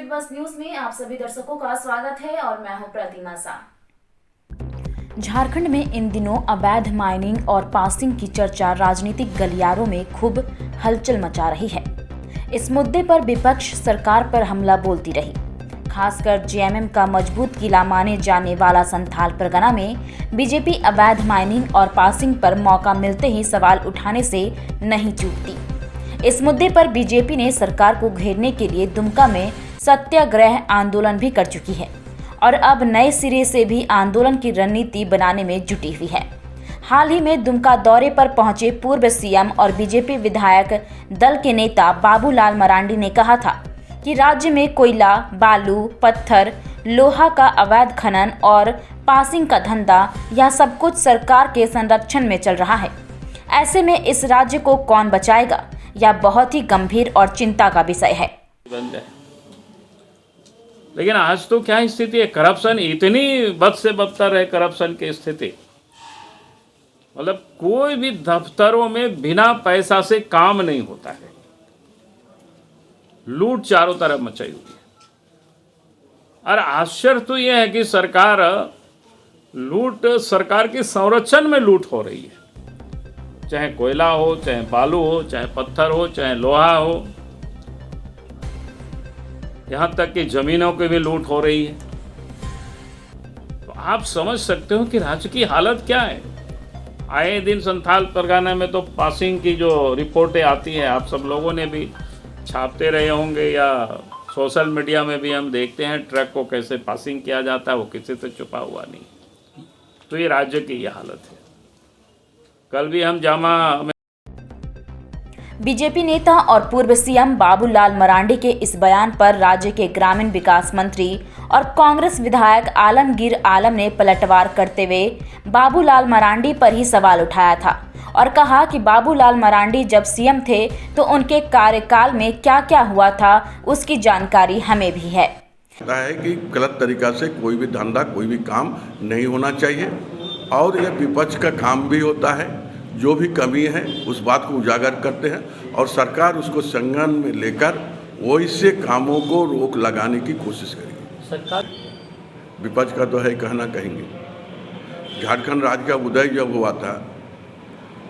State bus news में आप सभी दर्शकों का स्वागत है और मैं हूं प्रतिमा शाह। झारखंड में इन दिनों अवैध माइनिंग और पासिंग की चर्चा राजनीतिक गलियारों में खूब हलचल मचा रही है। इस मुद्दे पर विपक्ष सरकार पर हमला बोलती रही। खासकर जेएमएम का मजबूत किला माने जाने वाला संथाल परगना में बीजेपी अवैध माइनिंग और पासिंग पर मौका मिलते ही सवाल उठाने से नहीं चूकती। इस मुद्दे पर बीजेपी ने सरकार को घेरने के लिए दुमका में सत्याग्रह आंदोलन भी कर चुकी है और अब नए सिरे से भी आंदोलन की रणनीति बनाने में जुटी हुई है। हाल ही में दुमका दौरे पर पहुंचे पूर्व सीएम और बीजेपी विधायक दल के नेता बाबूलाल मरांडी ने कहा था कि राज्य में कोयला, बालू, पत्थर, लोहा का अवैध खनन और पासिंग का धंधा यह सब कुछ सरकार के संरक्षण में चल रहा है। ऐसे में इस राज्य को कौन बचाएगा, यह बहुत ही गंभीर और चिंता का विषय है। लेकिन आज तो क्या स्थिति है, करप्शन इतनी बद से बदतर है। करप्शन की स्थिति मतलब कोई भी दफ्तरों में बिना पैसा से काम नहीं होता है। लूट चारों तरफ मचाई हुई है और आश्चर्य तो यह है कि सरकार के संरक्षण में लूट हो रही है। चाहे कोयला हो, चाहे बालू हो, चाहे पत्थर हो, चाहे लोहा हो, यहां तक कि जमीनों की भी लूट हो रही है। तो आप समझ सकते हो कि राज्य की हालत क्या है। आए दिन संथाल परगना में तो पासिंग की जो रिपोर्टें आती हैं, आप सब लोगों ने भी छापते रहे होंगे या सोशल मीडिया में भी हम देखते हैं ट्रक को कैसे पासिंग किया जाता है, वो किसी से छुपा हुआ नहीं। तो ये राज्य की ये हालत है। कल भी हम जामा बीजेपी नेता और पूर्व सीएम बाबूलाल मरांडी के इस बयान पर राज्य के ग्रामीण विकास मंत्री और कांग्रेस विधायक आलमगीर आलम ने पलटवार करते हुए बाबूलाल मरांडी पर ही सवाल उठाया था और कहा कि बाबूलाल मरांडी जब सीएम थे तो उनके कार्यकाल में क्या क्या हुआ था उसकी जानकारी हमें भी है। कि गलत तरीका से कोई भी धंधा, कोई भी काम नहीं होना चाहिए और यह विपक्ष का काम भी होता है। जो भी कमी है उस बात को उजागर करते हैं और सरकार उसको संज्ञान में लेकर वैसे कामों को रोक लगाने की कोशिश करेगी। सरकार विपक्ष का तो है कहना कहेंगे। झारखंड राज्य का उदय जब हुआ था,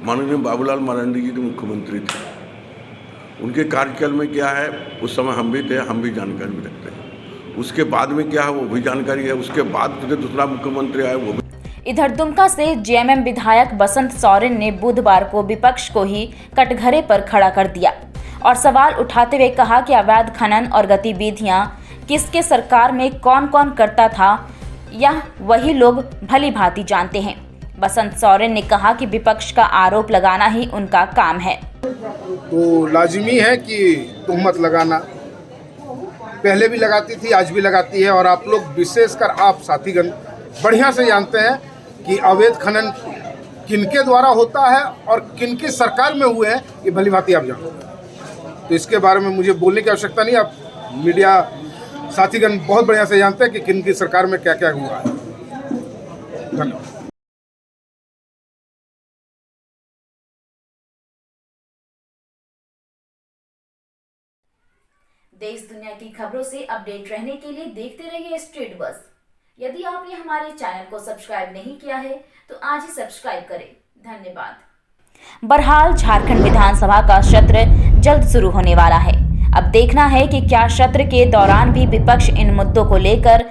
माननीय बाबूलाल मरांडी जी मुख्यमंत्री थे। उनके कार्यकाल में क्या है उस समय हम भी थे, हम भी जानकारी भी रखते हैं। उसके बाद में क्या है वो भी जानकारी है। उसके बाद फिर दूसरा मुख्यमंत्री आया वो भी। इधर दुमका से जेएमएम विधायक बसंत सोरेन ने बुधवार को विपक्ष को ही कटघरे पर खड़ा कर दिया और सवाल उठाते हुए कहा कि अवैध खनन और गतिविधियां किसके सरकार में कौन कौन करता था, यह वही लोग भली भांति जानते हैं। बसंत सोरेन ने कहा कि विपक्ष का आरोप लगाना ही उनका काम है। तो लाजिमी है कि तुहमत लगाना, पहले भी लगाती थी, आज भी लगाती है और आप लोग विशेषकर आप साथीगण बढ़िया से जानते हैं कि अवैध खनन किनके द्वारा होता है और किनकी सरकार में हुए हैं, ये भली भांति आप जानते हैं। तो इसके बारे में मुझे बोलने की आवश्यकता नहीं। आप मीडिया साथीगण बहुत बढ़िया से जानते हैं कि किनकी सरकार में क्या क्या हुआ है। धन्यवाद। देश दुनिया की खबरों से अपडेट रहने के लिए देखते रहिए स्टेट बस। यदि आपने हमारे चैनल को सब्सक्राइब नहीं किया है तो आज ही सब्सक्राइब करें। धन्यवाद। बहरहाल झारखंड विधानसभा का सत्र जल्द शुरू होने वाला है। अब देखना है कि क्या सत्र के दौरान भी विपक्ष इन मुद्दों को लेकर